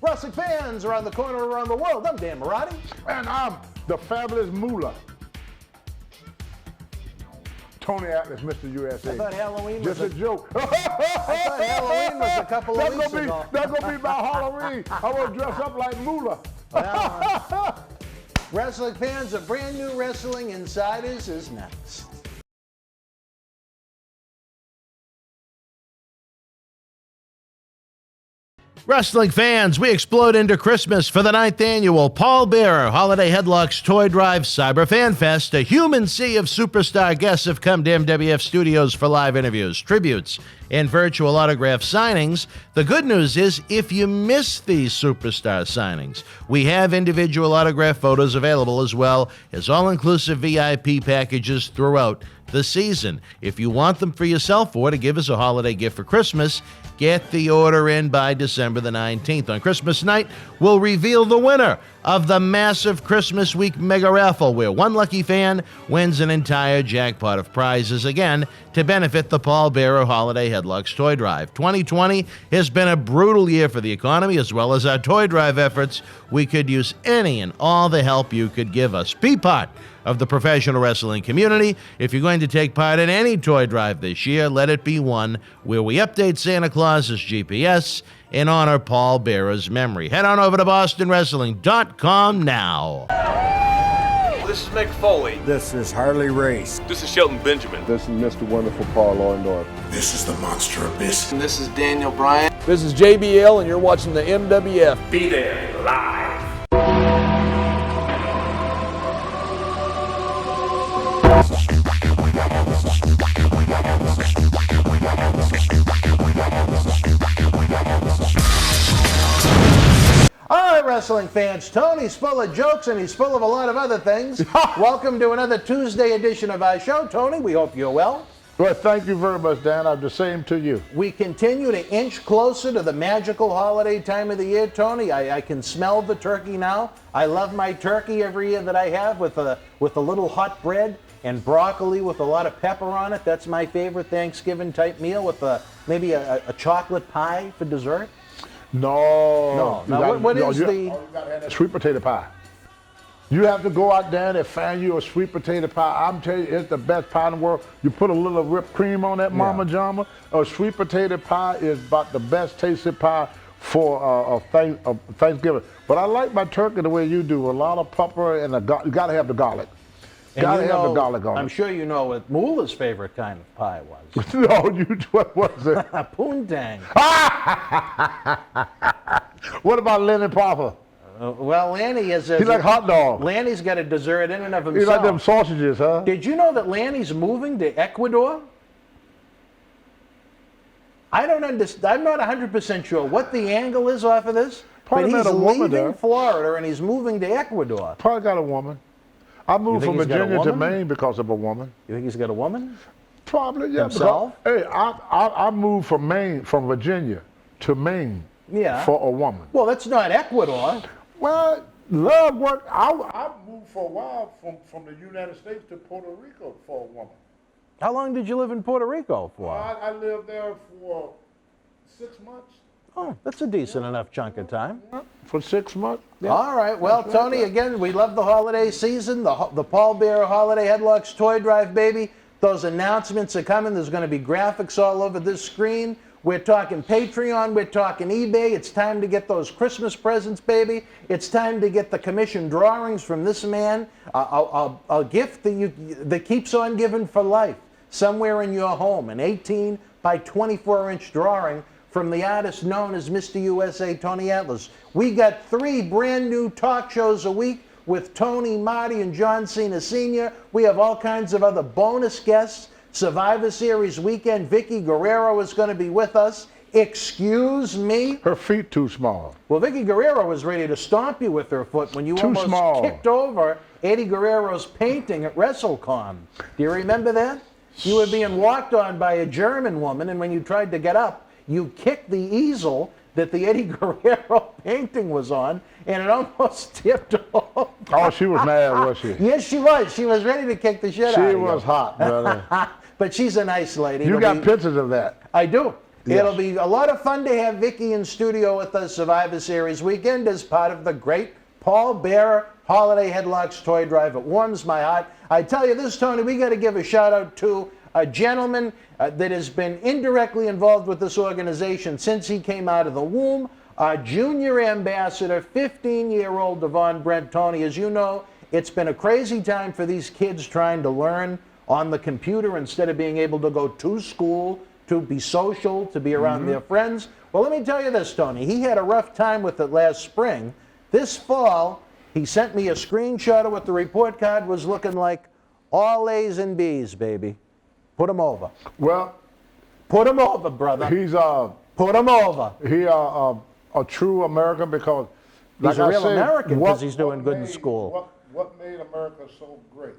Wrestling fans around the corner, around the world, I'm Dan Marty. And I'm the fabulous Moolah. Tony Atlas, Mr. USA. I thought Halloween was just a joke. I thought Halloween was a couple of weeks ago. That's going to be my Halloween. I want to dress up like Moolah. Well, wrestling fans, a brand new Wrestling Insiders is next. Wrestling fans, we explode into Christmas for the 9th annual Paul Bearer Holiday Headlocks Toy Drive Cyber Fan Fest. A human sea of superstar guests have come to MWF Studios for live interviews, tributes, and virtual autograph signings. The good news is, if you miss these superstar signings, we have individual autograph photos available as well as all-inclusive VIP packages throughout the season. If you want them for yourself or to give as a holiday gift for Christmas, get the order in by December the 19th. On Christmas night, we'll reveal the winner of the massive Christmas Week Mega Raffle, where one lucky fan wins an entire jackpot of prizes, again, to benefit the Paul Bearer Holiday Headlocks Toy Drive. 2020 has been a brutal year for the economy, as well as our toy drive efforts. We could use any and all the help you could give us. Be part of the professional wrestling community. If you're going to take part in any toy drive this year, let it be one where we update Santa Claus's GPS and honor Paul Bearer's memory. Head on over to BostonWrestling.com now. This is Mick Foley. This is Harley Race. This is Shelton Benjamin. This is Mr. Wonderful Paul Orndorff. This is the Monster Abyss. And this is Daniel Bryan. This is JBL, and you're watching the MWF. Be there live. All right, wrestling fans, Tony's full of jokes and he's full of a lot of other things. Welcome to another Tuesday edition of our show. Tony, we hope you're well. Well, thank you very much, Dan. I'm the same to you. We continue to inch closer to the magical holiday time of the year, Tony. I can smell the turkey now. I love my turkey every year that I have with a little hot bread and broccoli with a lot of pepper on it. That's my favorite Thanksgiving type meal with maybe a chocolate pie for dessert. No. Now, what is you the... got to have that sweet potato pie. You have to go out there and find you a sweet potato pie. I'm telling you, it's the best pie in the world. You put a little whipped cream on that, Mama Jama. A sweet potato pie is about the best tasted pie for Thanksgiving. But I like my turkey the way you do. A lot of pepper and you got to have the garlic. Got to have the garlic on it. I'm sure you know what Moolah's favorite kind of pie was. No, what was it? Poontang. What about Lenny Papa? Well, Lanny is... He's like hot dog. Lanny's got a dessert in and of himself. He's like them sausages, huh? Did you know that Lanny's moving to Ecuador? I don't understand. I'm not 100% sure what the angle is off of this. Probably but he's met a woman leaving there. Florida and he's moving to Ecuador. Probably got a woman. I moved from Virginia to Maine because of a woman. You think he's got a woman? Probably, yeah. Himself? Because, hey, I moved from Virginia to Maine for a woman. Well, that's not Ecuador. Well, love work. I moved for a while from the United States to Puerto Rico for a woman. How long did you live in Puerto Rico for? I lived there for 6 months. Oh, that's a decent enough chunk of time. For 6 months. Yeah. All right. Well, Tony, again, we love the holiday season, the Paul Bearer Holiday Headlocks Toy Drive, baby. Those announcements are coming. There's going to be graphics all over this screen. We're talking Patreon. We're talking eBay. It's time to get those Christmas presents, baby. It's time to get the commission drawings from this man. A gift that keeps on giving for life somewhere in your home. An 18 by 24-inch drawing from the artist known as Mr. USA, Tony Atlas. We got 3 brand new talk shows a week with Tony, Marty, and John Cena Sr. We have all kinds of other bonus guests. Survivor Series weekend, Vicky Guerrero is going to be with us. Excuse me? Her feet too small. Well, Vicky Guerrero was ready to stomp you with her foot when you almost kicked over Eddie Guerrero's painting at WrestleCon. Do you remember that? You were being walked on by a German woman, and when you tried to get up, you kicked the easel that the Eddie Guerrero painting was on, and it almost tipped over. Oh, she was mad, was she? Yes, she was. She was ready to kick the shit out of you. She was hot, brother. But she's a nice lady. You got pictures of that. I do. It'll be a lot of fun to have Vicky in studio with us Survivor Series weekend as part of the great Paul Bearer Holiday Headlocks Toy Drive. It warms my heart. I tell you this, Tony, we got to give a shout out to a gentleman that has been indirectly involved with this organization since he came out of the womb, our junior ambassador, 15-year-old Devon Brent. Tony, as you know, it's been a crazy time for these kids trying to learn on the computer instead of being able to go to school, to be social, to be around their friends. Well, let me tell you this, Tony. He had a rough time with it last spring. This fall, he sent me a screenshot of what the report card was looking like. All A's and B's, baby. Put him over. Well, put him over, brother. He's put him over. He a true American because he's a real American because he's doing good in made, school. What made America so great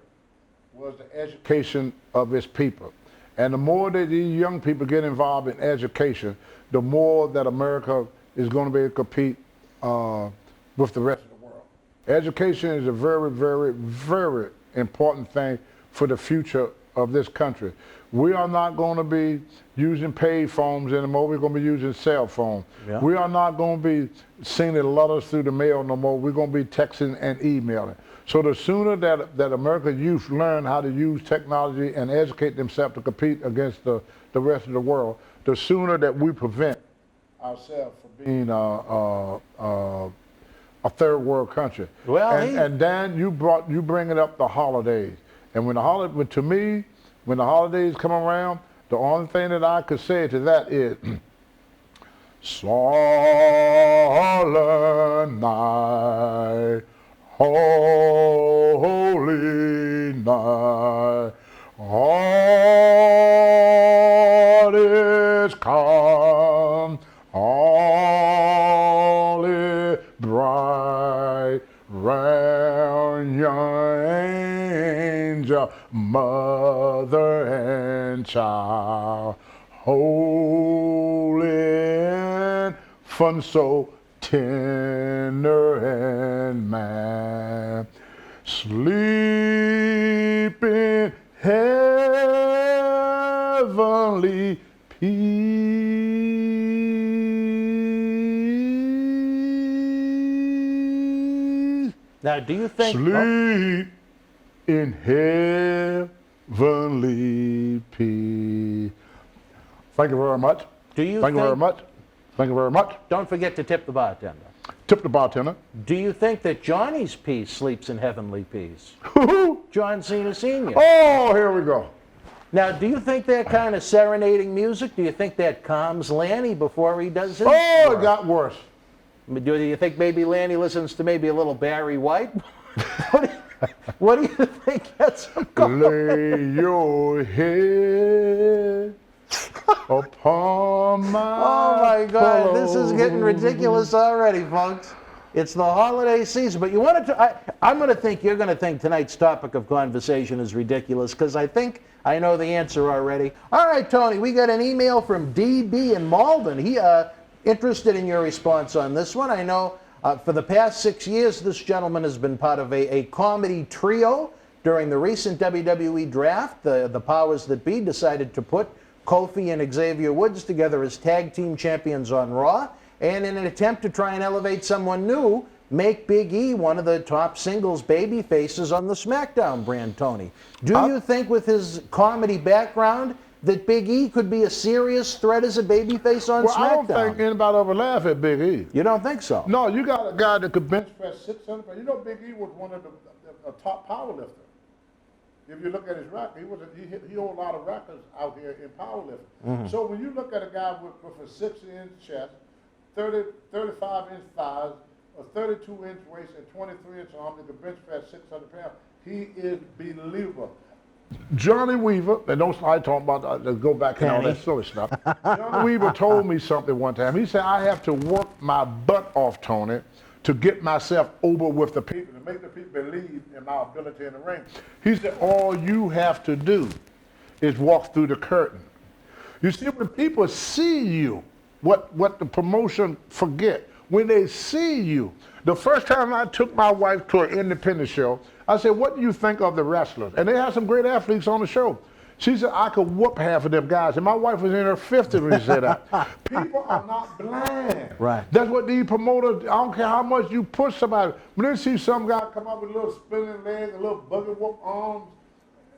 was the education of its people. And the more that these young people get involved in education, the more that America is going to be able to compete with the rest of the world. Education is a very, very, very important thing for the future of this country. We are not going to be using pay phones anymore. We're going to be using cell phones. Yeah. We are not going to be sending letters through the mail no more. We're going to be texting and emailing. So the sooner that American youth learn how to use technology and educate themselves to compete against the rest of the world, the sooner that we prevent ourselves from being a third world country. Well, and Dan, you bringing up the holidays, and when the holidays come around, the only thing that I could say to that is, Silent night, holy night, all is calm, all is bright, round young angel, mother and child, holy infant, so tender and man, sleep in heavenly peace. Now, do you think... Sleep in heavenly peace. Thank you very much. Do you Thank you very much. Thank you very much. Don't forget to tip the bartender. Tip the bartender. Do you think that Johnny's peace sleeps in heavenly peace? John Cena Sr. Oh, here we go. Now, do you think that kind of serenading music, do you think that calms Lanny before he does his Oh, work? it got worse. Do you think maybe Lanny listens to maybe a little Barry White? What do you think gets him going? Lay your head upon my Oh my God, pillow. this is getting ridiculous already, folks. It's the holiday season, but you wanted to, I'm going to think, you're going to think tonight's topic of conversation is ridiculous, because I think I know the answer already. All right, Tony, we got an email from DB in Malden. He interested in your response on this one. I know for the past 6 years, this gentleman has been part of a comedy trio. During the recent WWE draft, the powers that be decided to put Kofi and Xavier Woods together as tag team champions on Raw, and in an attempt to try and elevate someone new, make Big E one of the top singles baby faces on the SmackDown brand, Tony. Do you think with his comedy background that Big E could be a serious threat as a baby face on SmackDown? I don't think anybody ever laugh at Big E. You don't think so? No, you got a guy that could bench press 600 pounds. You know Big E was one of the top power lifters. If you look at his record, he hold a lot of records out here in powerlifting. Mm-hmm. So when you look at a guy with a 6-inch chest, 35-inch thighs, a 32-inch waist, and 23-inch arm that can bench press 600 pounds, he is believable. Johnny Weaver, and don't start talking about let's go back and all that silly stuff. Johnny Weaver told me something one time. He said, I have to work my butt off, Tony, to get myself over with the people, to make the people believe in my ability in the ring. He said, all you have to do is walk through the curtain. You see, when people see you, what the promotion forget, when they see you, the first time I took my wife to an independent show, I said, what do you think of the wrestlers? And they had some great athletes on the show. She said, I could whoop half of them guys. And my wife was in her 50s when she said that. People are not blind. Right. That's what these promoters, I don't care how much you push somebody. When they see some guy come up with a little spinning leg, a little buggy whoop arms,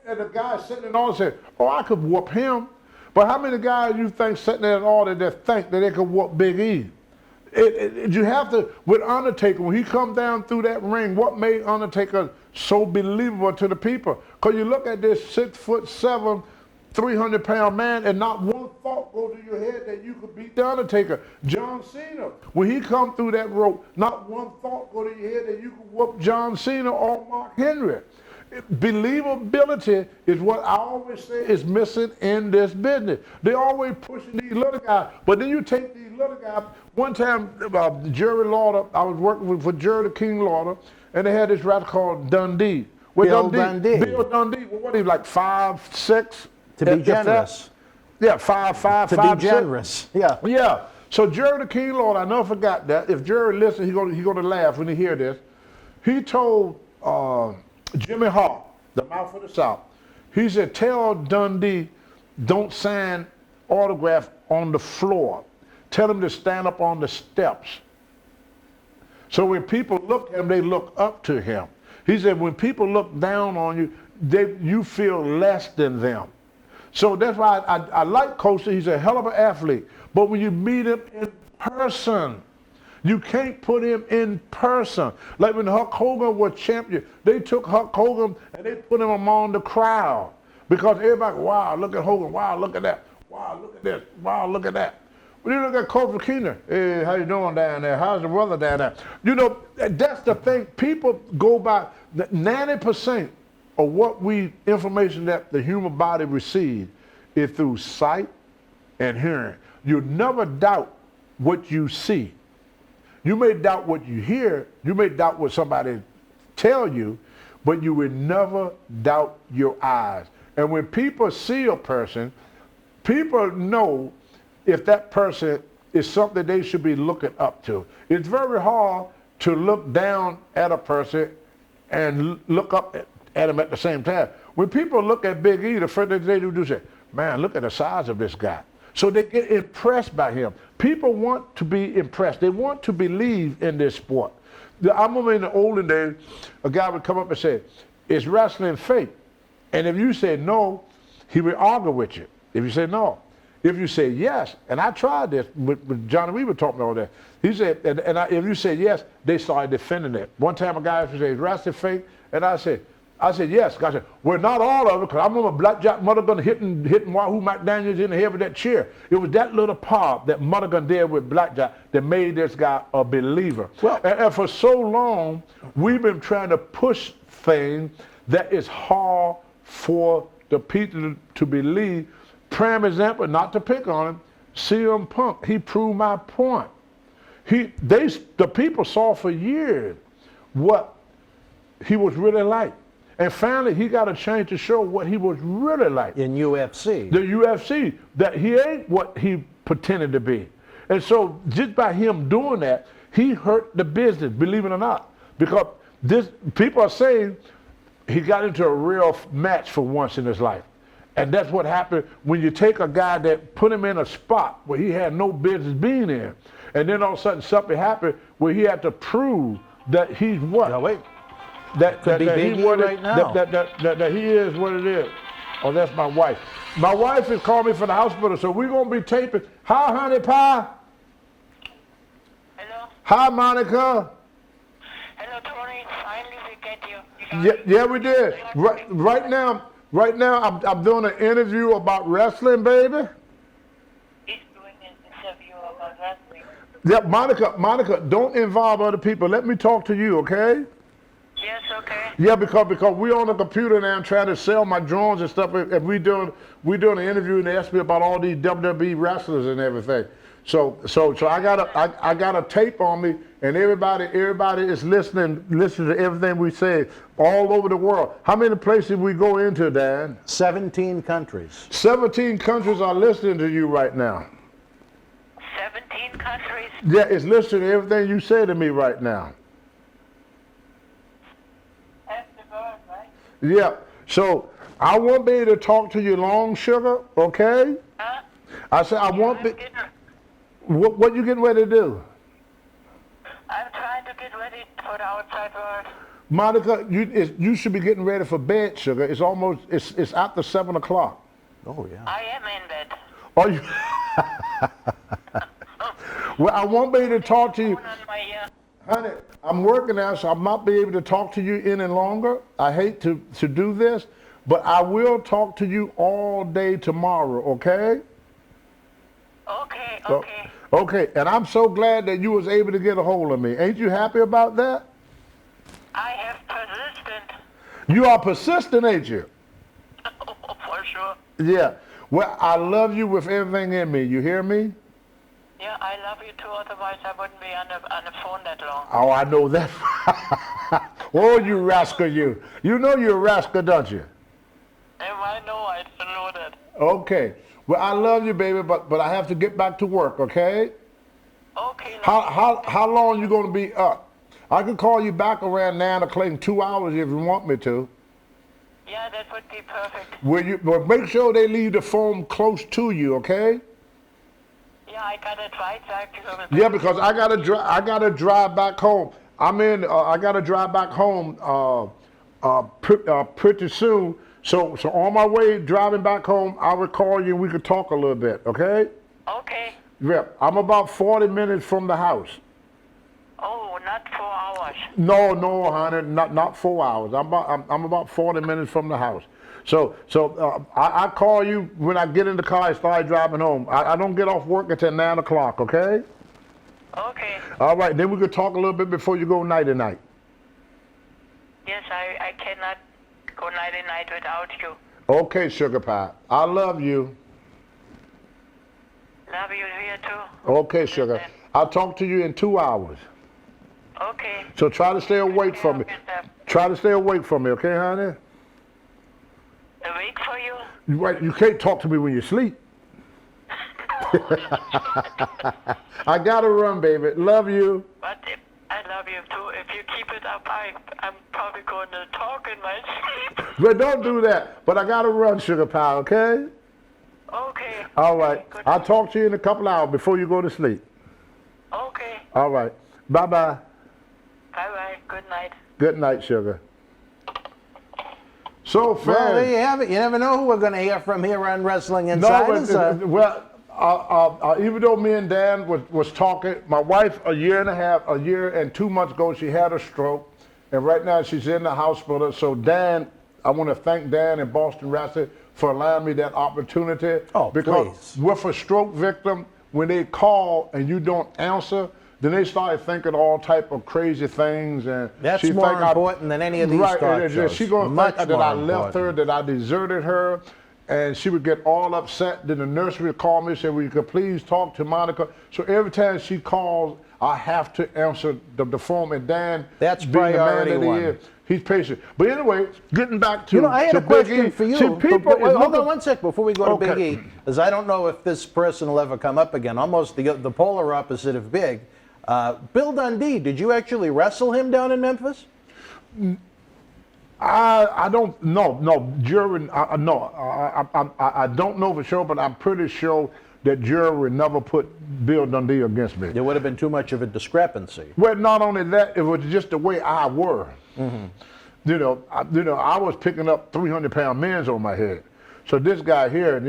and the guy sitting in the audience said, oh, I could whoop him. But how many guys you think sitting there in the audience that think that they could whoop Big E? You have to, with Undertaker, when he come down through that ring, what made Undertaker so believable to the people? Because you look at this 6'7", 300-pound man, and not one thought go to your head that you could beat the Undertaker. John Cena, when he come through that rope, not one thought go to your head that you could whoop John Cena or Mark Henry. Believability is what I always say is missing in this business. They always pushing these little guys, but then you take these little guys. One time, Jerry Lauder, I was working for Jerry the King Lauder, and they had this rapper called Dundee. Bill Dundee. Bill Dundee. Well, what, he like 5'6"? To be generous. Yeah, 5'5", To 5'6". be generous. Yeah. Yeah. So Jerry the King Lauder, I never forgot that. If Jerry listens, he's gonna laugh when he hear this. He told Jimmy Hart, the mouth of the South, he said, tell Dundee, don't sign autograph on the floor. Tell him to stand up on the steps. So when people look at him, they look up to him. He said, when people look down on you, you feel less than them. So that's why I like Costa. He's a hell of an athlete. But when you meet him in person, you can't put him in person. Like when Hulk Hogan was champion, they took Hulk Hogan and they put him among the crowd. Because everybody, wow, look at Hogan, wow, look at that, wow, look at this, wow, look at that. When you look at Kofi Kingston, hey, how you doing down there? How's the weather down there? You know, that's the thing. People go by 90% of information that the human body receives is through sight and hearing. You never doubt what you see. You may doubt what you hear, you may doubt what somebody tell you, but you will never doubt your eyes. And when people see a person, people know if that person is something they should be looking up to. It's very hard to look down at a person and look up at him at the same time. When people look at Big E, the first thing they do is say, man, look at the size of this guy. So they get impressed by him. People want to be impressed. They want to believe in this sport. I remember in the olden days, a guy would come up and say, is wrestling fake? And if you say no, he would argue with you. If you say no. If you say yes, and I tried this with Johnny, we were talking about that. He said, if you say yes, they started defending it. One time a guy said, is wrestling fake? And I said, yes. God said, well, not all of it, because I remember Blackjack Mothergun hitting Wahoo McDaniels in the head with that chair. It was that little part that Mothergun did with Blackjack that made this guy a believer. Well, and for so long, we've been trying to push things that is hard for the people to believe. Prime example, not to pick on him, CM Punk, he proved my point. The people saw for years what he was really like. And finally, he got a chance to show what he was really like. In UFC. The UFC, that he ain't what he pretended to be. And so just by him doing that, he hurt the business, believe it or not. Because people are saying he got into a real match for once in his life. And that's what happened when you take a guy that put him in a spot where he had no business being in. And then all of a sudden something happened where he had to prove that he's what? No, wait. That he right now. That he is what it is. Oh, that's my wife. My wife is calling me from the hospital, so we're going to be taping. Hi, honey pie. Hello. Hi, Monica. Hello, Tony. Finally we get you. Yeah, we did. Right now, I'm doing an interview about wrestling, baby. He's doing an interview about wrestling. Yeah, Monica, don't involve other people. Let me talk to you, okay? Yes, okay. Yeah, because we're on the computer now trying to sell my drones and stuff, and we doing an interview, and they asked me about all these WWE wrestlers and everything. So I got a tape on me, and everybody is listening to everything we say all over the world. How many places we go into, Dan? 17 countries. 17 countries are listening to you right now. 17 countries. Yeah, it's listening to everything you say to me right now. That's the word, right? Yeah. So I won't be able to talk to you long, sugar, okay? Huh? I said I won't I'm be. getting, What you getting ready to do? I'm trying to get ready for the outside world. Monica, you should be getting ready for bed, sugar. It's after 7 o'clock. Oh, yeah. I am in bed. Are you? Well, I won't be able to talk to you. Phone on my ear. Honey, I'm working now, so I might be able to talk to you any longer. I hate to do this, but I will talk to you all day tomorrow, okay? Okay, So- okay. Okay, and I'm so glad that you was able to get a hold of me. Ain't you happy about that? I have persistent. You are persistent, ain't you? For sure. Yeah. Well, I love you with everything in me. You hear me? Yeah, I love you too, otherwise I wouldn't be on the phone that long. Oh, I know that. Oh, you rascal, you. You know you're a rascal, don't you? I know that. Okay. Well, I love you, baby, but I have to get back to work, okay? Okay. How long you gonna be up? I can call you back around 9 o'clock in 2 hours if you want me to. Yeah, that would be perfect. But make sure they leave the phone close to you, okay? Yeah, I got it right side to the Yeah, because I gotta drive back home. I gotta drive back home pretty soon. So on my way driving back home, I will call you and we could talk a little bit, okay? Okay. Yeah, I'm about 40 minutes from the house. Oh, not 4 hours. No, honey, not 4 hours. I'm about 40 minutes from the house. So I call you when I get in the car and start driving home. I don't get off work until 9 o'clock, okay? Okay. All right, then we could talk a little bit before you go nighty night. Yes, I cannot go nighty night without you. Okay, sugar pie. I love you. Love you here too. Okay, sugar. I'll talk to you in 2 hours. Okay. So try to stay awake from me. Try to stay awake from me, okay, honey? Awake for you? You can't talk to me when you sleep. I gotta run, baby. Love you. But I love you too. If you keep it up, I'm probably going to talk in my sleep. But don't do that. But I gotta run, sugar pie, okay? Okay. All right. Good. I'll talk to you in a couple hours before you go to sleep. Okay. All right. Bye-bye. Bye-bye. Good night. Good night, sugar. So, fans. Well, there you have it. You never know who we're going to hear from here on Wrestling No, Insiders. even though me and Dan was talking, my wife a year and 2 months ago, she had a stroke, and right now she's in the hospital. So Dan, I want to thank Dan and Boston Wrestling for allowing me that opportunity. Oh, because please. with a stroke victim, when they call and you don't answer, then they started thinking all type of crazy things, and That's she more think important than any of these right, talk and shows. she gonna Much think that I more left her, important. that I deserted her, and she would get all upset. Then the nurse would call me and say, "Will you could please talk to Monica?" So every time she calls, I have to answer the phone. And Dan, That's being the man priority that he one. is, he's patient. But anyway, getting back to I had to a question Big E. for you. See, people Wait, is hold on looking- one sec before we go to Okay. Big E, because I don't know if this person will ever come up again. Almost the polar opposite of Big. Bill Dundee, did you actually wrestle him down in Memphis? I don't know. No, Jerry. I don't know for sure, but I'm pretty sure that Jerry never put Bill Dundee against me. There would have been too much of a discrepancy. Well, not only that, it was just the way I were. Mm-hmm. I was picking up 300-pound men on my head. So this guy here,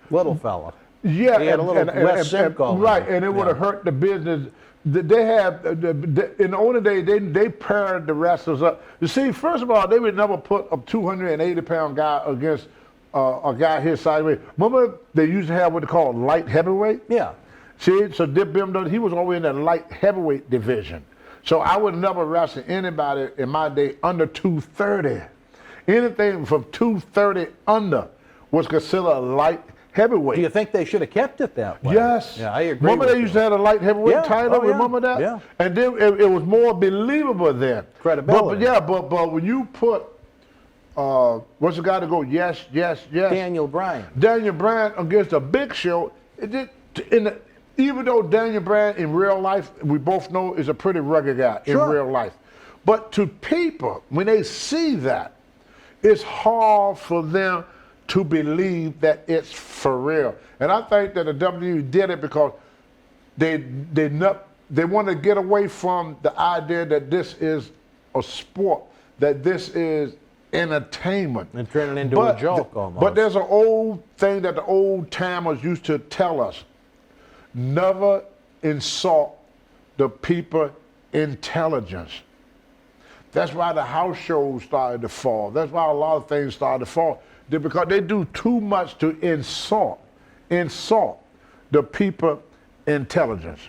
Little fella. yeah, He had a little Wes Simcoe in right, him. and it would have hurt the business. They have in the older days they paired the wrestlers up. You see, first of all, they would never put a 280-pound guy against a guy his size. Remember, they used to have what they call light heavyweight. Yeah. See, so Dip Bim, he was always in the light heavyweight division. So I would never wrestle anybody in my day under 230. Anything from 230 under was considered a light heavyweight. Do you think they should have kept it that way? Yes. Yeah, I agree. Remember with they used you. to have a light heavyweight Yeah. title? Oh, yeah. Remember that? Yeah. And then it was more believable then. Credibility. But when you put, what's the guy to go, yes. Daniel Bryan. Daniel Bryan against a Big Show, even though Daniel Bryan in real life, we both know is a pretty rugged guy Sure. in real life. But to people, when they see that, it's hard for them to believe that it's for real. And I think that the WWE did it because they want to get away from the idea that this is a sport, that this is entertainment. And turn it into a joke almost. But there's an old thing that the old timers used to tell us: never insult the people's intelligence. That's why the house shows started to fall. That's why a lot of things started to fall. Because they do too much to insult the people's intelligence.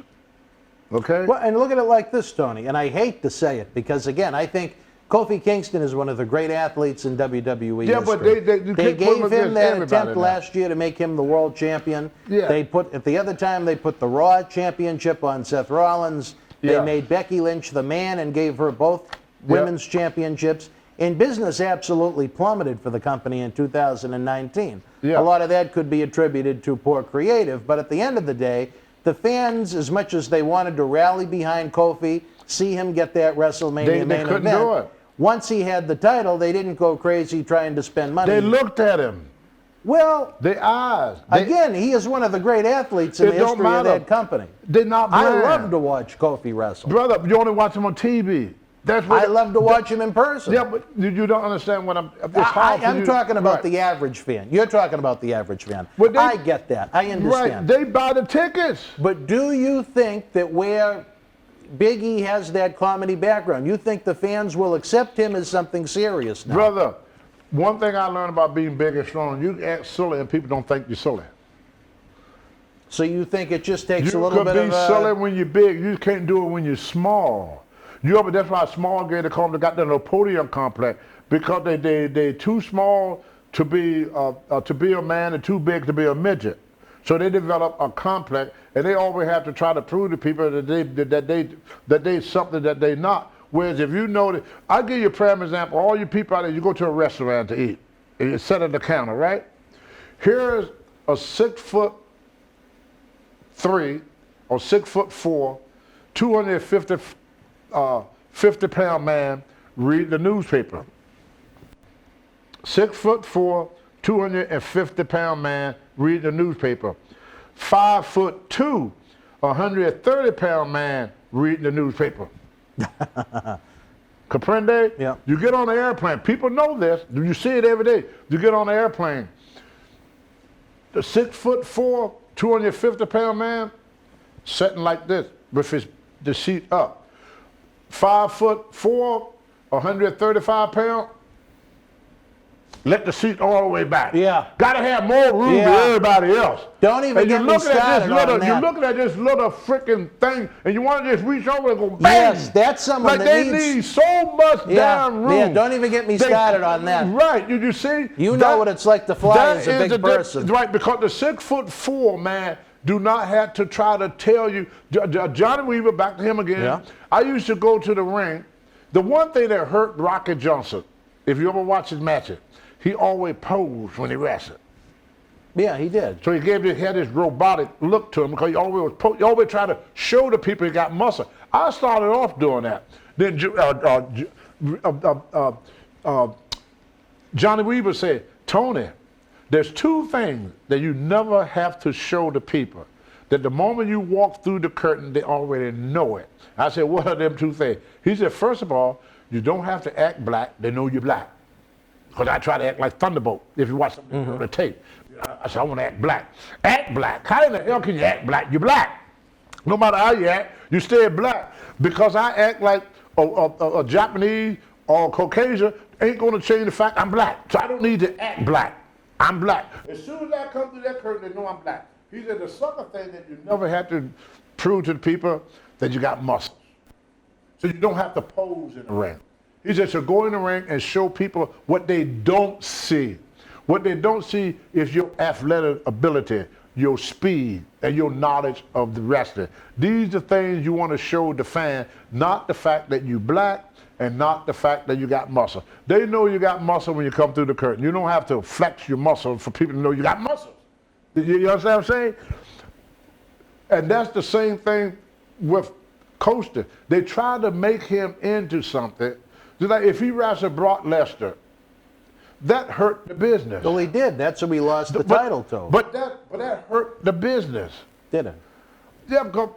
Okay? Well, and look at it like this, Tony, and I hate to say it because, again, I think Kofi Kingston is one of the great athletes in WWE Yeah, history. but you They can't put him gave him against that everybody attempt now. last year to make him the world champion. Yeah. They put, at the other time, they put the Raw championship on Seth Rollins. They Yeah. made Becky Lynch the man and gave her both women's championships. And business absolutely plummeted for the company in 2019. Yeah. A lot of that could be attributed to poor creative, but at the end of the day, the fans, as much as they wanted to rally behind Kofi, see him get that WrestleMania They main couldn't event, do it. once he had the title, they didn't go crazy trying to spend money. They looked at him. Well, Their eyes. again, he is one of the great athletes in It the don't history of matter. that company. They're not I blind. love to watch Kofi wrestle. Brother, you only watch him on TV. That's what I love to watch him in person. Yeah, but you don't understand what it's hard for I'm you. talking about Right. the average fan. You're talking about the average fan. Well, they- I get that. I Right, understand. they buy the tickets. But do you think that where Big E has that comedy background, you think the fans will accept him as something serious now? Brother, one thing I learned about being big and strong, you act silly and people don't think you're silly. So you think it just takes a You little could bit be of silly when you're big. You can't do it when you're small. That's why small guys, they call them, they got that little podium complex, because they too small to be a man and too big to be a midget. So they develop a complex, and they always have to try to prove to people that they something that they not. Whereas if you know that, I'll give you a prime example. All you people out there, you go to a restaurant to eat, and you sit at the counter, right? Here's a 6'3" or 6'4", 50-pound man reading the newspaper. 6'4", 250-pound man reading the newspaper. 5'2", 130-pound man reading the newspaper. Comprende? Yeah. You get on the airplane. People know this. You see it every day. You get on the airplane. The 6'4", 250-pound man sitting like this with the seat up. 5'4", 135 pounds. Let the seat all the way back. Yeah. Gotta have more room Yeah. than everybody else. Don't even And get me started on You're that. looking at this little freaking thing, and you want to just reach over and go bang. Yes, that's someone like that they needs- need so much damn room. Yeah, don't even get me started on that. Right, you see? You know what it's like to fly that as a is big person. Right, because the 6'4" man do not have to try to tell you. Johnny Weaver, back to him again. Yeah. I used to go to the ring. The one thing that hurt Rocky Johnson, if you ever watch his matches, he always posed when he wrestled. Yeah, he did. So he had this robotic look to him because he always tried to show the people he got muscle. I started off doing that. Then Johnny Weaver said, Tony, there's two things that you never have to show the people. That the moment you walk through the curtain, they already know it. I said, what are them two things? He said, first of all, you don't have to act black. They know you're black. Because I try to act like Thunderbolt, if you watch something on the tape. I said, I want to act black. Act black? How in the hell can you act black? You're black. No matter how you act, you stay black. Because I act like a Japanese or Caucasian ain't going to change the fact I'm black. So I don't need to act black. I'm black. As soon as I come through that curtain, they know I'm black. He said the sucker thing that you never have to prove to the people that you got muscle. So you don't have to pose in the ring. He said, so go in the ring and show people what they don't see. What they don't see is your athletic ability, your speed, and your knowledge of the wrestling. These are things you want to show the fan, not the fact that you black and not the fact that you got muscle. They know you got muscle when you come through the curtain. You don't have to flex your muscle for people to know you got muscle. You understand what I'm saying? And that's the same thing with Coaster. They try to make him into something. Just like if he wrestled Brock Lesnar, that hurt the business. Well, he did. That's who we lost the title to. But that hurt the business. Did it? Yeah, because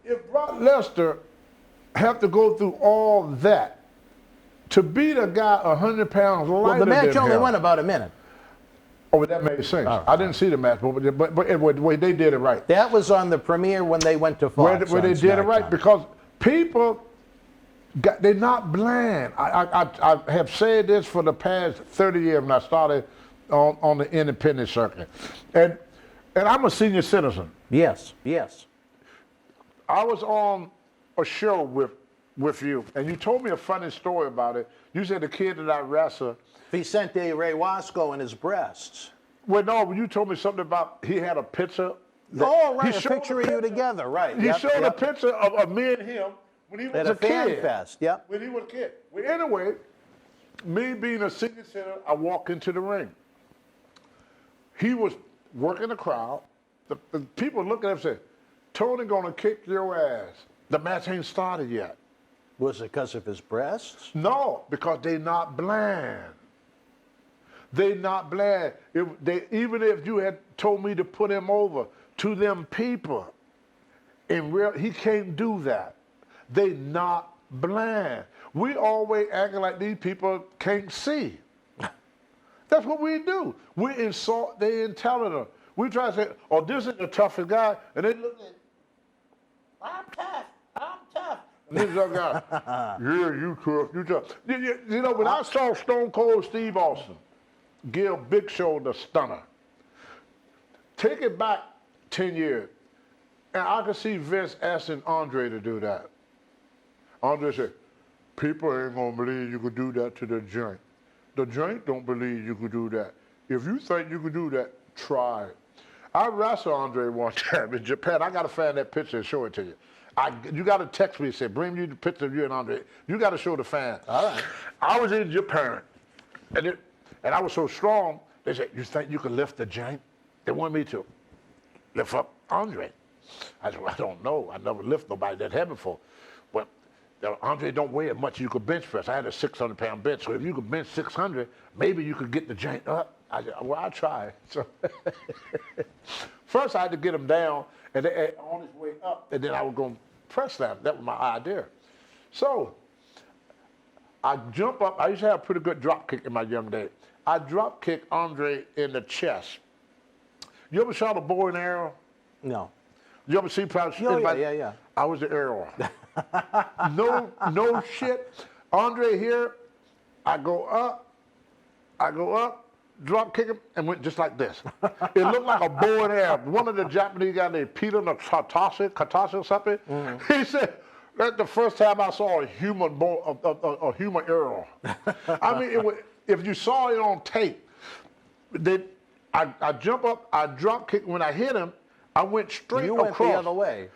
if Brock Lesnar have to go through all that to beat a guy 100 pounds lighter Well, the match than only him, went about a minute. oh, that made sense. I didn't see the match, but anyway, they did it right. That was on the premiere when they went to Fox. Where they on did it right SmackDown. because people, they're not bland. I have said this for the past 30 years when I started on the independent circuit. And I'm a senior citizen. Yes, yes. I was on a show with you, and you told me a funny story about it. You said the kid that I wrestled. Vicente Ray Wasco and his breasts. Well, no, you told me something about he had a picture. Oh, right, He a showed picture of you together, right. He Yep, showed yep. a picture of me and him when he was At a a fan kid. fest, yep. When he was a kid. Well, anyway, me being a senior citizen, I walk into the ring. He was working the crowd. The people looking at him and said, Tony gonna kick your ass. The match ain't started yet. Was it because of his breasts? No, because they not bland. They not bland. Even if you had told me to put him over to them people, he can't do that. They not bland. We always acting like these people can't see. That's what we do. We insult their intelligence. We try to say, oh, this is the toughest guy, and they look at, I'm tough. And this other guy, yeah, you tough. You know, when I saw Stone Cold Steve Austin give Big Show the stunner, take it back 10 years, and I could see Vince asking Andre to do that. Andre said, people ain't gonna believe you could do that to the joint. The joint don't believe you could do that. If you think you could do that, try it. I wrestled Andre one time in Japan. I gotta find that picture and show it to you. You gotta text me and say, bring me the picture of you and Andre. You gotta show the fans. All right. I was in Japan, and I was so strong, they said, you think you could lift the joint? They want me to lift up Andre. I said, well, I don't know. I never lift nobody that heavy before. But Andre don't weigh as much as you could bench press. I had a 600-pound bench, so if you could bench 600, maybe you could get the joint up. I said, well, I'll try. So first I had to get him down, and then on his way up, and then I was going to press that. That was my idea. So I jump up. I used to have a pretty good drop kick in my young days. I drop kick Andre in the chest. You ever shot a bow and arrow? No. You ever see probably? Yeah. I was the arrow. No shit. Andre here, I go up, drop kick him, and went just like this. It looked like a bow and arrow. One of the Japanese guys named Peter Katashi or something, he said, that's the first time I saw a human bow, a human arrow. I mean, if you saw it on tape, I jump up, I drop kick. When I hit him, I went straight across. You went the other way.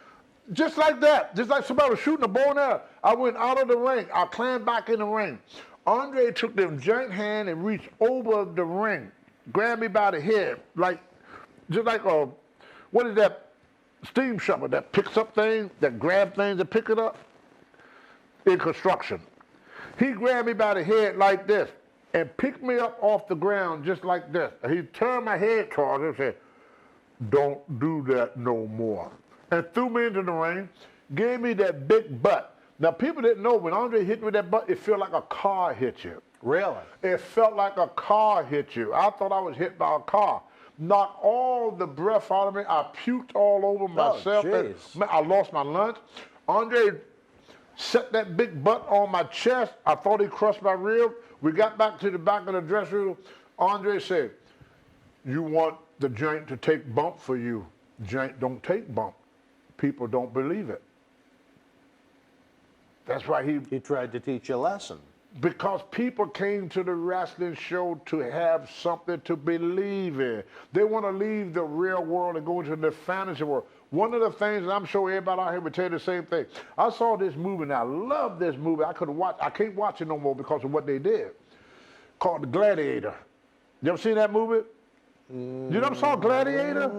Just like that. Just like somebody was shooting a bow and arrow. I went out of the ring. I climbed back in the ring. Andre took them giant hand and reached over the ring, grabbed me by the head, just like what is that steam shovel that picks up things, that grabs things and pick it up? In construction. He grabbed me by the head like this and picked me up off the ground just like this. He turned my head towards him and said, don't do that no more. And threw me into the ring, gave me that big butt. Now, people didn't know when Andre hit me with that butt, it felt like a car hit you. Really? It felt like a car hit you. I thought I was hit by a car. Knocked all the breath out of me. I puked all over myself. I lost my lunch. Andre set that big butt on my chest. I thought he crushed my rib. We got back to the back of the dressing room. Andre said, you want the joint to take bump for you. Joint don't take bump. People don't believe it. That's why he tried to teach you a lesson. Because people came to the wrestling show to have something to believe in. They want to leave the real world and go into the fantasy world. One of the things, and I'm sure everybody out here would tell you the same thing. I saw this movie, and I love this movie. I can't watch it no more because of what they did. Called The Gladiator. You ever seen that movie? You never saw Gladiator?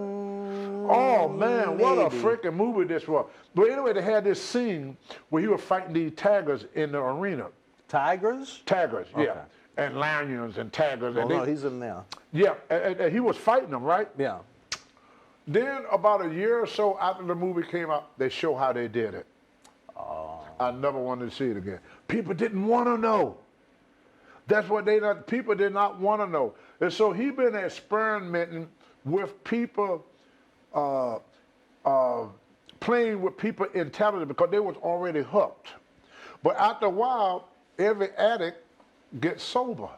Oh man, what a freaking movie this was. But anyway, they had this scene where he was fighting these tigers in the arena. Tigers? Tigers, yeah. Okay. and Lanyards and Taggers. Well, and no, he's in there. yeah, and he was fighting them, right? Yeah. Then about a year or so after the movie came out, they show how they did it. I never wanted to see it again. People didn't want to know. That's what people did not want to know. And so he been experimenting with people, playing with people intelligent because they was already hooked. But after a while, every addict gets sober.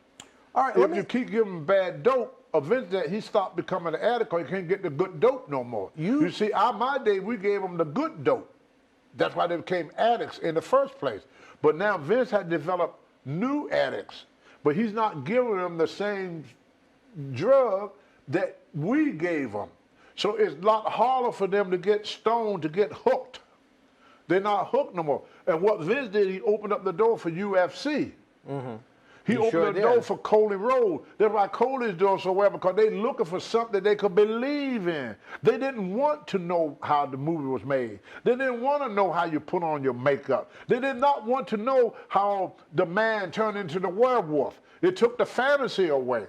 All right, If you keep giving him bad dope, eventually he stopped becoming an addict because he can't get the good dope no more. You see, my day, we gave them the good dope. That's why they became addicts in the first place. But now Vince had developed new addicts, but he's not giving them the same drug that we gave them. So it's a lot harder for them to get stoned, to get hooked. They're not hooked no more. And what Vince did, he opened up the door for UFC. Mm-hmm. He opened the door for Coley Road. That's why Coley's doing so well, because they looking for something they could believe in. They didn't want to know how the movie was made. They didn't want to know how you put on your makeup. They did not want to know how the man turned into the werewolf. It took the fantasy away.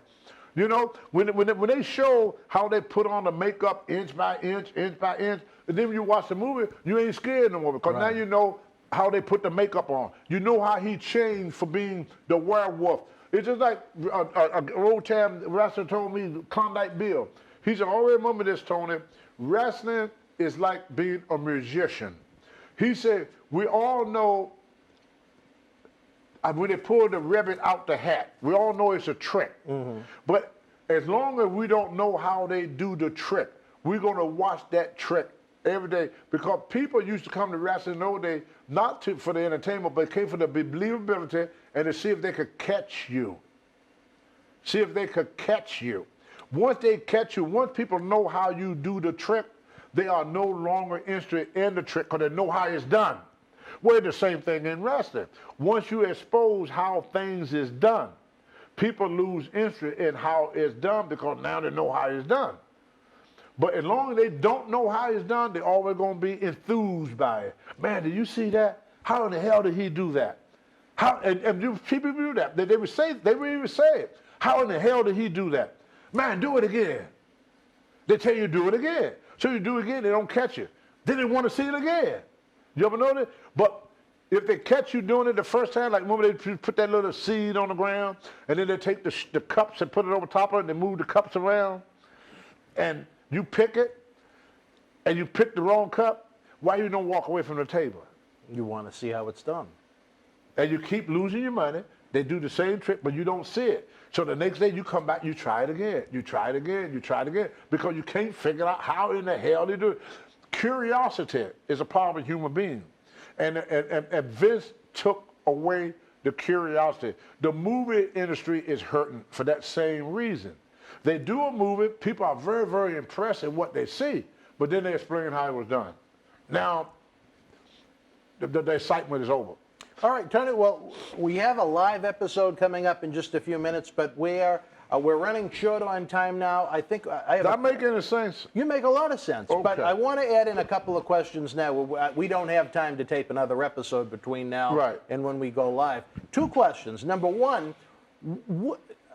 You know, when they show how they put on the makeup inch by inch, and then when you watch the movie, you ain't scared no more, because now you know how they put the makeup on. You know how he changed for being the werewolf. It's just like an old time wrestler told me, Klondike Bill. He said, I already remember this, Tony. Wrestling is like being a musician. He said, we all know when they pull the ribbon out the hat, we all know it's a trick. Mm-hmm. But as long as we don't know how they do the trick, we're going to watch that trick every day, because people used to come to wrestling in those days not for the entertainment, but came for the believability and to see if they could catch you. See if they could catch you. Once they catch you, once people know how you do the trick, they are no longer interested in the trick because they know how it's done. Well, the same thing in wrestling. Once you expose how things is done, people lose interest in how it's done because now they know how it's done. But as long as they don't know how it's done, they're always going to be enthused by it. Man, did you see that? How in the hell did he do that? How? And people do that. They would even say it. How in the hell did he do that? Man, do it again. They tell you do it again. So you do it again, they don't catch you. Then they want to see it again. You ever notice? But if they catch you doing it the first time, like remember they put that little seed on the ground, and then they take the cups and put it over top of it, and they move the cups around, and you pick it, and you pick the wrong cup, why you don't walk away from the table? You want to see how it's done. And you keep losing your money. They do the same trick, but you don't see it. So the next day you come back, you try it again. You try it again. You try it again. Because you can't figure out how in the hell they do it. Curiosity is a part of a human being. And Vince took away the curiosity. The movie industry is hurting for that same reason. They do a movie, people are very, very impressed in what they see, but then they explain how it was done. Now, the excitement is over. All right, Tony, well, we have a live episode coming up in just a few minutes, but we're running short on time now. I think I have... Does that make any sense? You make a lot of sense, okay. But I want to add in a couple of questions now. We don't have time to tape another episode between now and when we go live. Two questions. Number one,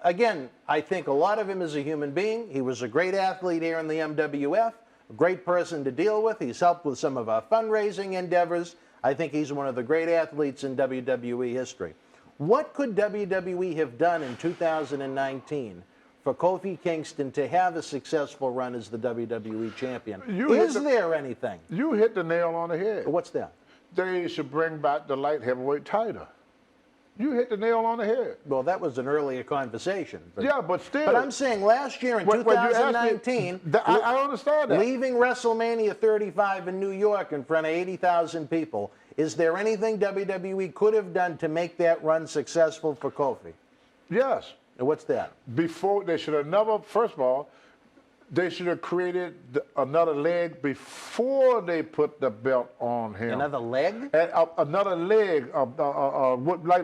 again, I think a lot of him is a human being. He was a great athlete here in the MWF, a great person to deal with. He's helped with some of our fundraising endeavors. I think he's one of the great athletes in WWE history. What could WWE have done in 2019 for Kofi Kingston to have a successful run as the WWE champion? Is there anything? You hit the nail on the head. What's that? They should bring back the light heavyweight title. You hit the nail on the head. Well, that was an earlier conversation. Yeah, but still. But I'm saying last year in 2019, I understand that. Leaving WrestleMania 35 in New York in front of 80,000 people, is there anything WWE could have done to make that run successful for Kofi? Yes. And what's that? Before, they should have never, first of all, they should have created another leg before they put the belt on him. Another leg? And, another like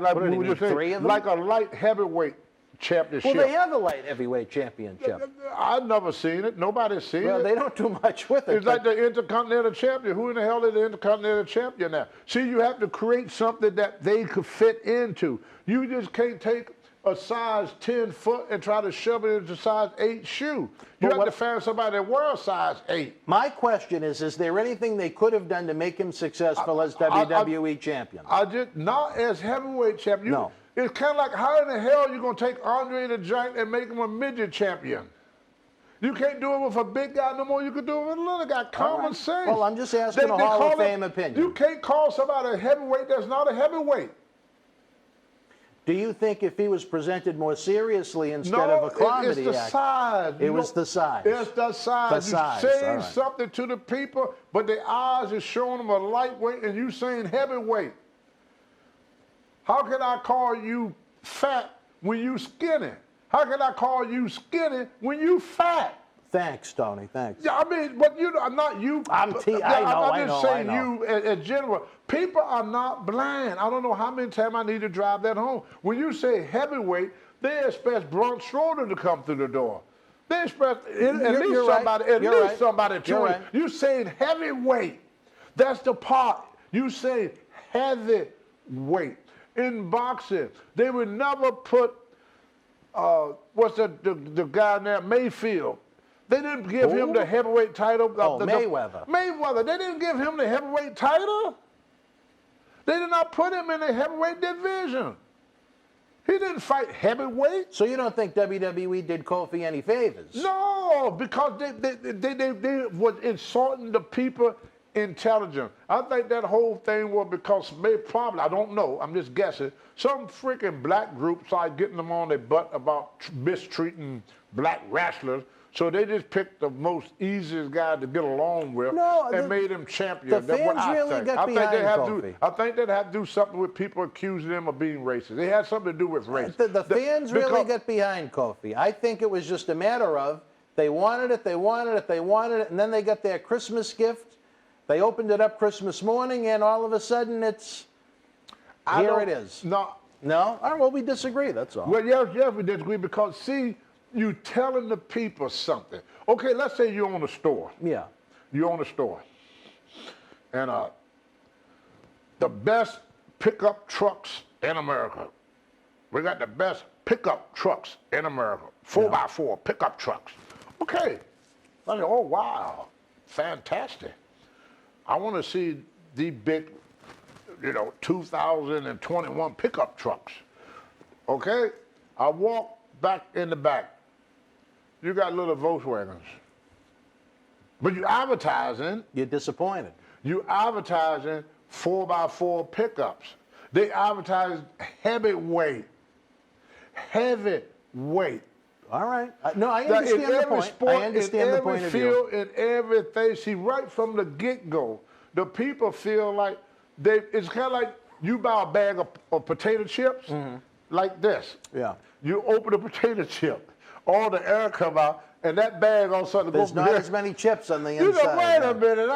what would you say? 3 of them? Like a light heavyweight championship. Well, they have a light heavyweight championship. I've never seen it. Nobody's seen it. Well, they don't do much with it. It's like the Intercontinental Champion. Who in the hell is the Intercontinental Champion now? See, you have to create something that they could fit into. You just can't take a size 10 foot and try to shove it into a size 8 shoe. You have to find somebody that wears a size 8. My question is there anything they could have done to make him successful as WWE champion? I just not as heavyweight champion. No. It's kind of like how in the hell you gonna take Andre the Giant and make him a midget champion? You can't do it with a big guy no more. You can do it with a little guy. Common sense. Well, I'm just asking a Hall of Fame opinion. You can't call somebody a heavyweight that's not a heavyweight. Do you think if he was presented more seriously instead of a comedy it's the act, size. it was the size? It's the size. The You're saying size, something to the people, but the eyes is showing them a lightweight, and you saying heavyweight. How can I call you fat when you skinny? How can I call you skinny when you fat? Thanks, Tony. Thanks. Yeah, I mean, but you know, not you. I'm just saying you in general. People are not blind. I don't know how many times I need to drive that home. When you say heavyweight, they expect Braun Strowman to come through the door. They expect at least somebody. At least somebody to it. You saying heavyweight? That's the part. You say heavyweight. In boxing, they would never put what's the guy there, Mayfield. They didn't give him the heavyweight title. Mayweather. Mayweather. They didn't give him the heavyweight title. They did not put him in the heavyweight division. He didn't fight heavyweight. So you don't think WWE did Kofi any favors? No, because they was insulting the people intelligent. I think that whole thing was because maybe probably, I don't know, I'm just guessing, some freaking black group started getting them on their butt about mistreating black wrestlers. So they just picked the most easiest guy to get along with and made him champion. The fans really got behind Kofi. I think they'd have to do something with people accusing them of being racist. They had something to do with race. The fans really got behind Kofi. I think it was just a matter of they wanted it, and then they got their Christmas gift. They opened it up Christmas morning, and all of a sudden it is. No. No? All right, well, we disagree, that's all. Well, yes, we disagree because, see, you telling the people something. Okay, let's say you own a store. Yeah. You own a store. And the best pickup trucks in America. We got the best pickup trucks in America. 4x4 pickup trucks. Okay. I mean, oh, wow. Fantastic. I want to see the big, 2021 pickup trucks. Okay? I walk back in the back. You got little Volkswagens. But you advertising. You're disappointed. You advertising 4x4 pickups. They advertise heavyweight. Heavyweight. All right. No, I understand the point. I understand the point of view. In everything, see, right from the get-go, the people feel like it's kind of like you buy a bag of potato chips like this. Yeah. You open a potato chip, all the air come out, and that bag all of a sudden There's not as many chips on the inside. Wait a minute,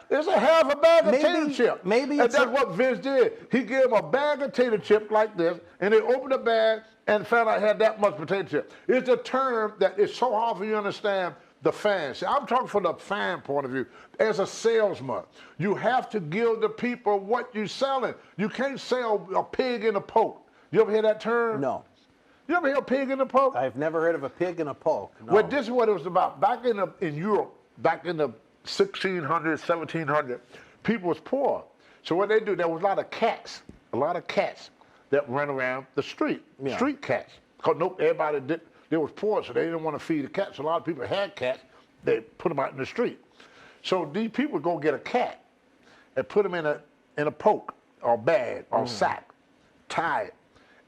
it's a half a bag of potato chip. Maybe and that's what Vince did. He gave him a bag of potato chip like this, and they opened the bag and found out it had that much potato chip. It's a term that is so hard for you to understand the fans. See, I'm talking from the fan point of view. As a salesman, you have to give the people what you're selling. You can't sell a pig in a poke. You ever hear that term? No. You ever hear a pig in a poke? I've never heard of a pig in a poke. No. Well, this is what it was about. Back in Europe, back in the 1600s, 1700s, people was poor. So what they do, there was a lot of cats that ran around the street, street cats. Because everybody they was poor, so they didn't want to feed the cats. So a lot of people had cats, they put them out in the street. So these people would go get a cat and put them in a poke or bag or sack, tie it.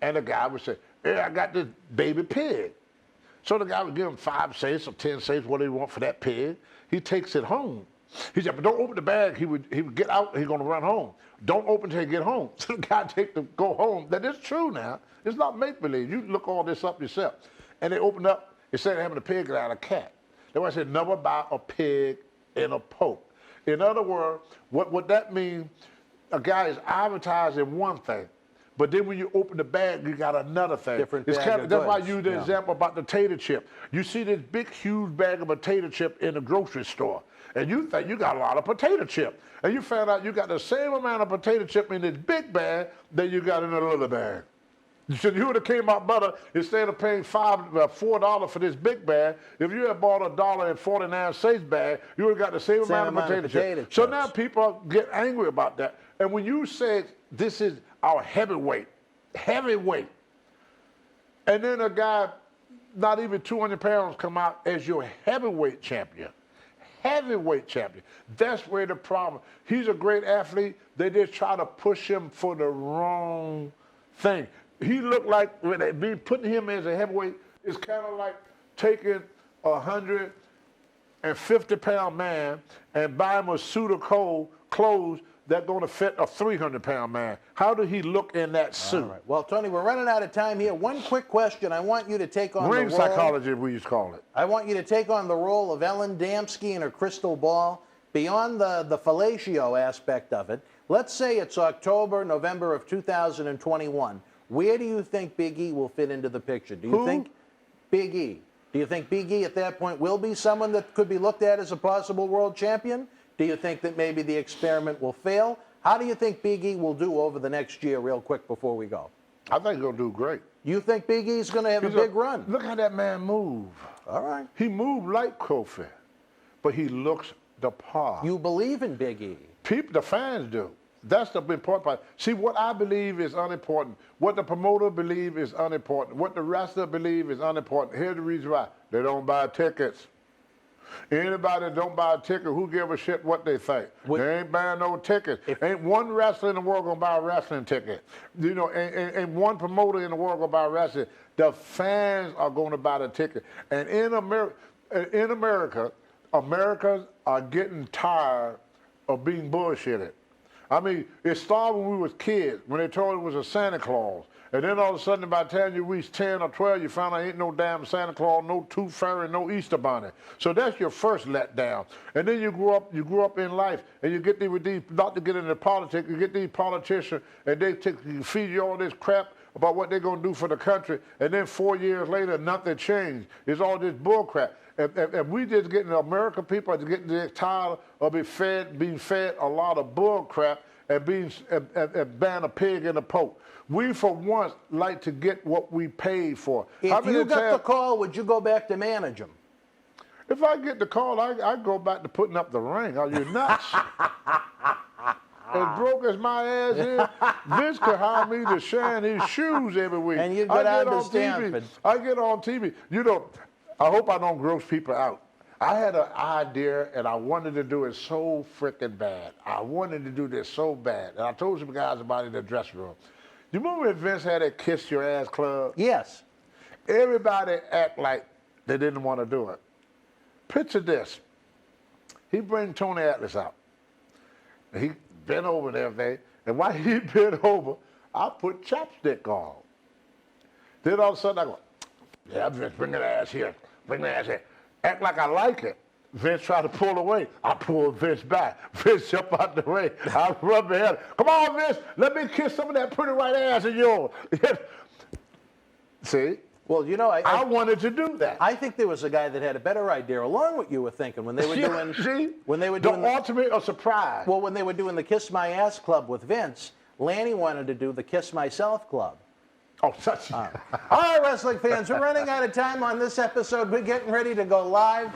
And the guy would say, hey, I got this baby pig. So the guy would give him 5 cents or 10 cents, what do you want for that pig? He takes it home. He said, but don't open the bag. He would get out, he's gonna run home. Don't open till he get home. So the guy go home. That is true now. It's not make-believe. You look all this up yourself. And they opened up, instead of having a pig, they had a cat. That's why I said, never buy a pig in a poke. In other words, what that means, a guy is advertising one thing, but then when you open the bag, you got another thing. That's why I use the example about the potato chip. You see this big, huge bag of potato chip in the grocery store, and you think you got a lot of potato chip. And you found out you got the same amount of potato chip in this big bag that you got in a little bag. So you would have came out better instead of paying $4 for this big bag. If you had bought $1.49 bag, you would have got the same amount of potato chips. So now people get angry about that. And when you say this is our heavyweight, and then a guy not even 200 pounds come out as your heavyweight champion. That's where the problem. He's a great athlete. They just try to push him for the wrong thing. He looked like, when they be putting him as a heavyweight, it's kind of like taking a 150-pound man and buy him a suit of clothes that's going to fit a 300-pound man. How did he look in that suit? All right. Well, Tony, we're running out of time here. One quick question. I want you to take on ring the role. Psychology, we used to call it. I want you to take on the role of Ellen Damsky in her crystal ball. Beyond the fellatio aspect of it, let's say it's October, November of 2021. Where do you think Big E will fit into the picture? Do you think Big E? Do you think Big E at that point will be someone that could be looked at as a possible world champion? Do you think that maybe the experiment will fail? How do you think Big E will do over the next year, real quick before we go? I think he'll do great. You think Big E's going to have a big run? Look how that man move. All right. He moved like Kofi, but he looks the part. You believe in Big E? People, the fans do. That's the important part. See, what I believe is unimportant. What the promoter believes is unimportant. What the wrestler believes is unimportant. Here's the reason why. They don't buy tickets. Anybody that don't buy a ticket, who give a shit what they think? They ain't buying no tickets. Ain't one wrestler in the world gonna buy a wrestling ticket. You know, ain't one promoter in the world gonna buy a wrestling. The fans are gonna buy the ticket. And in America, Americans are getting tired of being bullshitted. I mean, it started when we was kids, when they told it was a Santa Claus. And then all of a sudden, by the time you reach 10 or 12, you found out ain't no damn Santa Claus, no Tooth Fairy, no Easter Bunny. So that's your first letdown. And then you grew up in life, and you get these, not to get into politics, you get these politicians, and they feed you all this crap about what they're going to do for the country, and then 4 years later, nothing changed. It's all this bull crap. And we just getting, the American people are getting tired of being fed a lot of bull crap and being a pig in a poke. We, for once, like to get what we paid for. If you got the call, would you go back to manage them? If I get the call, I go back to putting up the ring. Are you nuts? As broke as my ass is, Vince could hire me to shine his shoes every week. And you'd go down to Stanford. I get on TV. You know, I hope I don't gross people out. I had an idea, and I wanted to do it so freaking bad. I wanted to do this so bad. And I told some guys about it in the dressing room. You remember when Vince had that Kiss Your Ass Club? Yes. Everybody act like they didn't want to do it. Picture this. He bring Tony Atlas out. He bent over and everything. And while he bent over, I put chapstick on. Then all of a sudden I go, yeah, Vince, bring that ass here. Bring that ass here. Act like I like it. Vince tried to pull away. I pulled Vince back. Vince jumped out the way. I rubbed my head. Come on, Vince. Let me kiss some of that pretty white ass of yours. See? Well, you know, I wanted to do that. I think there was a guy that had a better idea along what you were thinking when they were doing. See? When they were doing the ultimate of surprise. Well, when they were doing the Kiss My Ass Club with Vince, Lanny wanted to do the Kiss Myself Club. Oh, such. All right, wrestling fans, we're running out of time on this episode. We're getting ready to go live.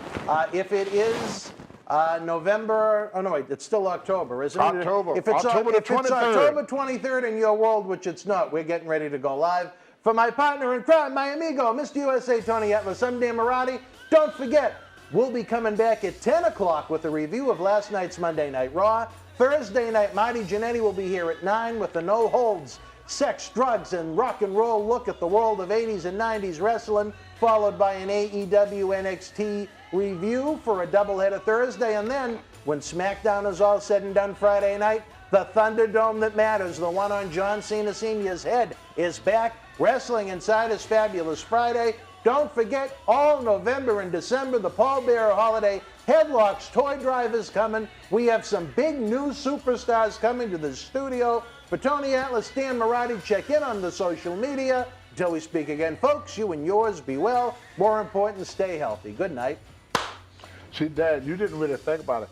If it is November, oh no, wait, it's still October, isn't it? October. If it's October the 23rd. It's October 23rd in your world, which it's not, we're getting ready to go live. For my partner in crime, my amigo, Mr. USA Tony Atlas, I'm Dan Marty. Don't forget, we'll be coming back at 10 o'clock with a review of last night's Monday Night Raw. Thursday night, Marty Jannetty will be here at 9 with the No Holds sex, drugs, and rock and roll look at the world of 80s and 90s wrestling, followed by an AEW NXT review for a doubleheader Thursday. And then, when SmackDown is all said and done Friday night, the Thunderdome that matters, the one on John Cena Sr.'s head, is back. Wrestling Inside is Fabulous Friday. Don't forget, all November and December, the Paul Bearer Holiday Headlocks Toy Drive is coming. We have some big new superstars coming to the studio. For Tony Atlas, Dan Marty, check in on the social media. Until we speak again, folks, you and yours be well. More important, stay healthy. Good night. See, Dad, you didn't really think about it.